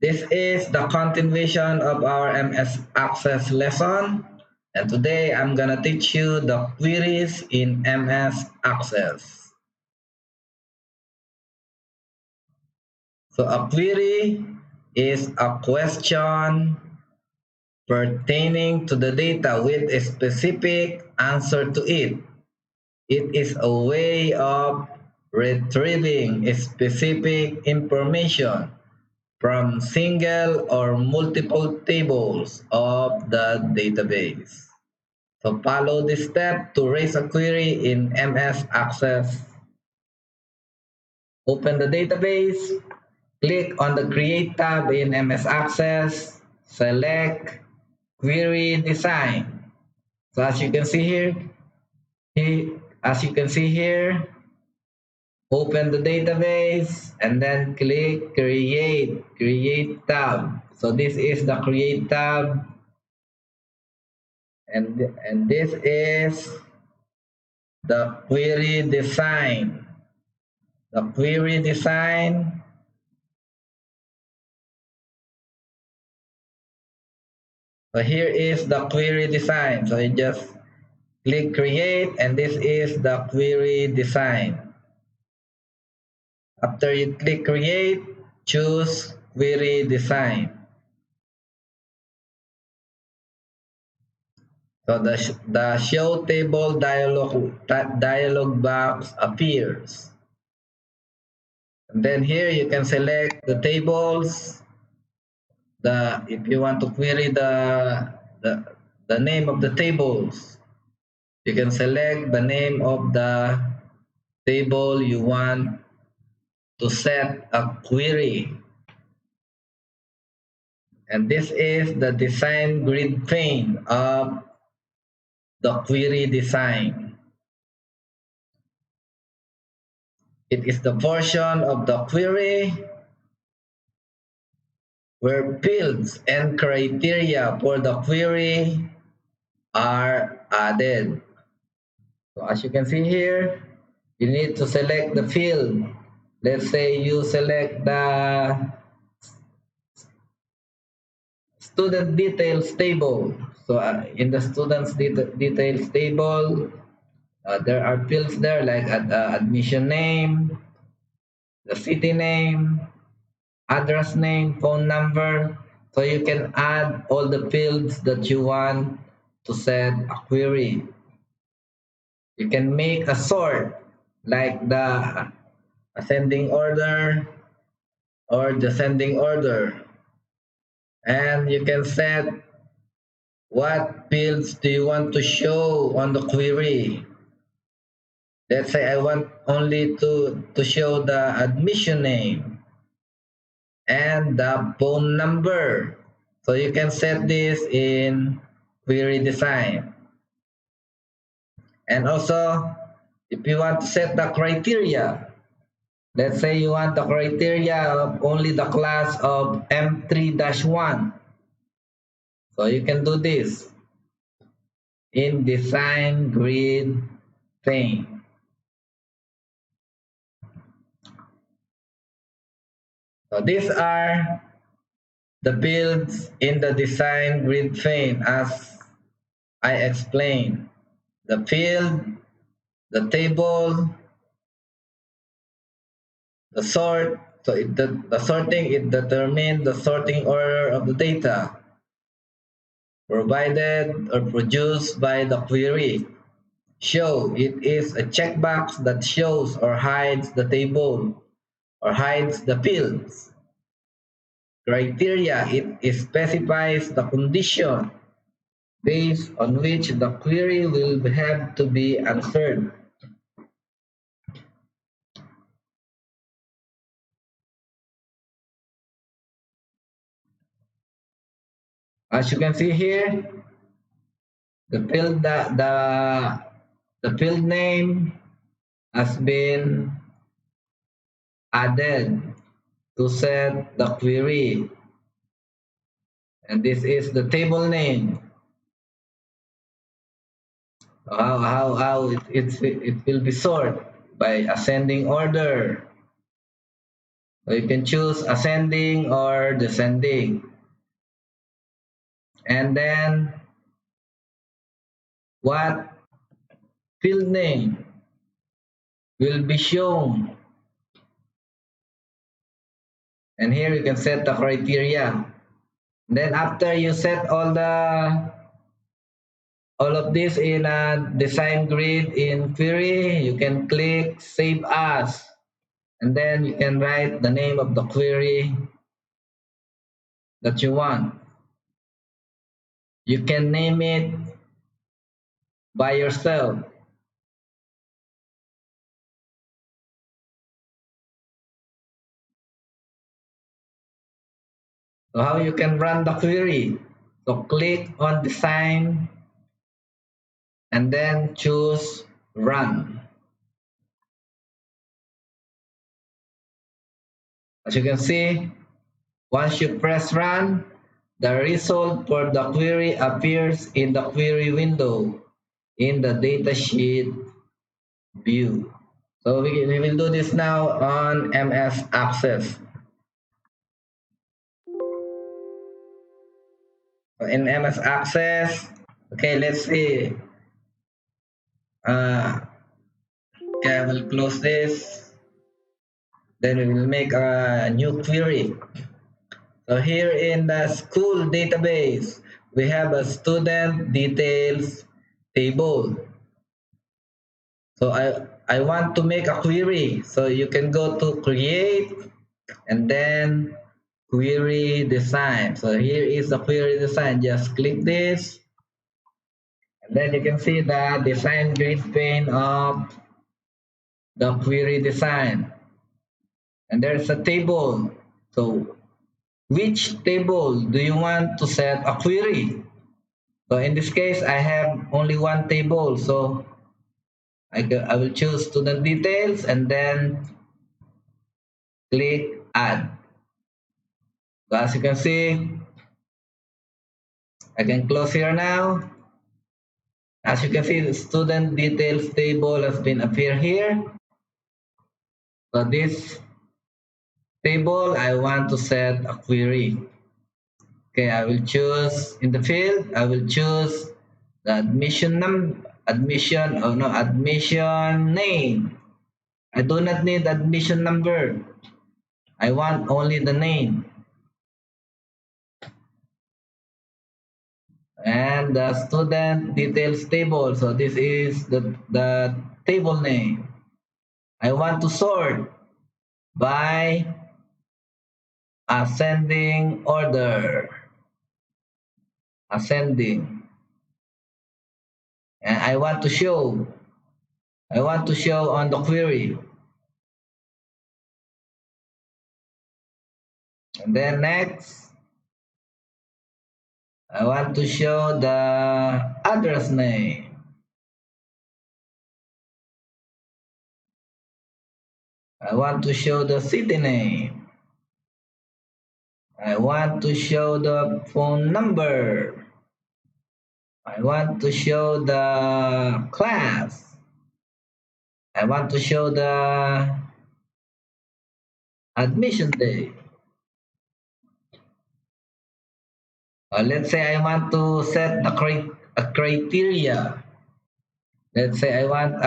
This is the continuation of our MS Access lesson. And today I'm gonna teach you the queries in MS Access. So a query is a question pertaining to the data with a specific answer to it. It is a way of retrieving specific information from single or multiple tables of the database. So follow this step to raise a query in MS Access. Open the database, click on the Create tab in MS Access, select Query Design. So as you can see here, open the database and then click Create tab. So this is the Create tab, and this is the query design. The query design. So here is the query design. So you just click create and this is the query design. After you click create, choose query design. So the show table dialog box appears. And then here you can select the tables. If you want to query the the name of the tables, you can select the name of the table you want to set a query. And this is the design grid pane of the query design. It is the portion of the query where fields and criteria for the query are added. So as you can see here, you need to select the field. Let's say you select the student details table. So in the students details table, there are fields there like admission name, the city name, address name, phone number. So you can add all the fields that you want to set a query. You can make a sort like the ascending order or descending order. And you can set what fields do you want to show on the query. Let's say I want only to show the admission name and the phone number. So you can set this in query design. And also, if you want to set the criteria, let's say you want the criteria of only the class of M3-1. So you can do this in design grid pane. So these are the builds in the design grid pane as I explained. The field, the table, the sort. So the sorting, it determines the sorting order of the data provided or produced by the query. Show, it is a checkbox that shows or hides the table or hides the fields. Criteria, it specifies the condition based on which the query will have to be answered. As you can see here, the field the field name has been added to set the query, and this is the table name. How it will be sorted by ascending order. So you can choose ascending or descending. And then what field name will be shown. And here you can set the criteria. Then after you set all of this in a design grid in query, you can click save as, and then you can write the name of the query that you want. You can name it by yourself. So how you can run the query? So click on design and then choose run. As you can see, once you press run, the result for the query appears in the query window in the datasheet view. So we will do this now on MS Access. In MS Access, okay, let's see. Okay, I will close this. Then we will make a new query. So here in the school database, we have a student details table. So I want to make a query. So you can go to create and then query design. So here is the query design. Just click this. And then you can see the design grid pane of the query design. And there's a table. So which table do you want to set a query? So in this case, I have only one table. So I will choose student details and then click add. So as you can see, I can close here now. As you can see, the student details table has been appear here. So this table, I want to set a query. Okay, I will choose in the field, I will choose the admission name. I do not need admission number. I want only the name. And the student details table. So this is the table name. I want to sort by ascending order. Ascending. And I want to show on the query. And then next, I want to show the address name. I want to show the city name. I want to show the phone number. I want to show the class. I want to show the admission day. Let's say I want to set a criteria. Let's say I want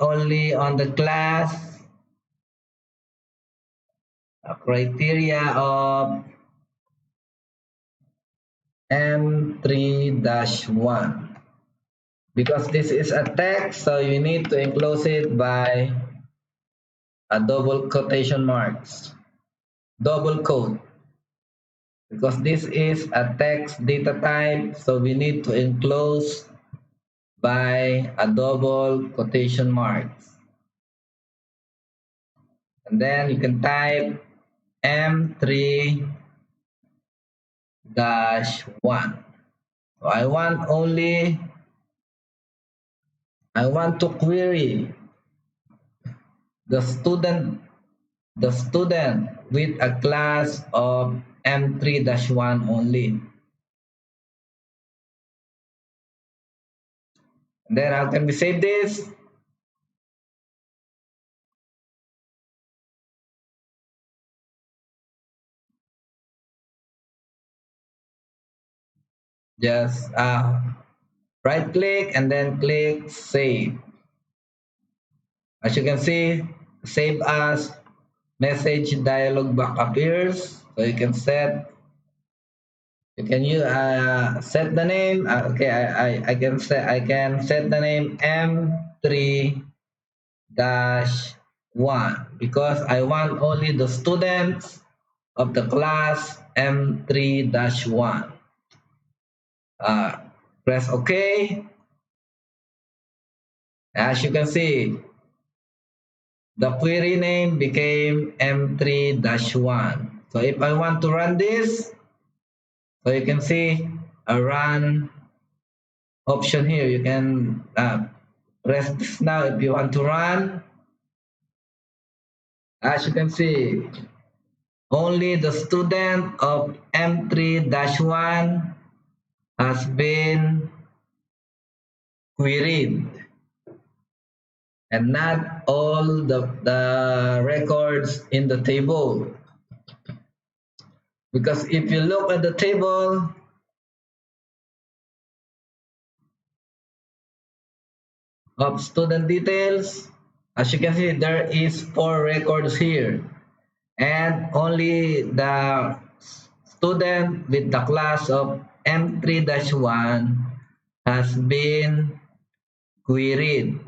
only on the class a criteria of M3-1. Because this is a text, so you need to enclose it by a double quotation marks, double quote. Because this is a text data type, so we need to enclose by a double quotation marks. And then you can type M3-1. So I want to query the student with a class of M3-1 only. And then how can we save this? Just right click and then click save. As you can see, save as message dialog box appears. So you can set the name. Okay, I can set the name M3 dash 1 because I want only the students of the class M3 dash 1. Uh, Press OK. As you can see, the query name became M3 dash 1. So if I want to run this, so you can see a run option here. You can press this now if you want to run. As you can see, only the student of M3-1 has been queried and not all the records in the table. Because if you look at the table, of student details, as you can see, there is 4 records here. And only the student with the class of M3-1 has been queried.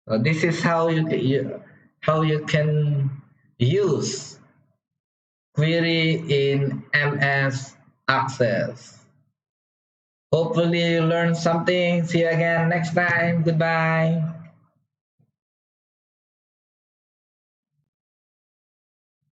So this is how you can use query in MS Access. Hopefully you learned something. See you again next time. Goodbye.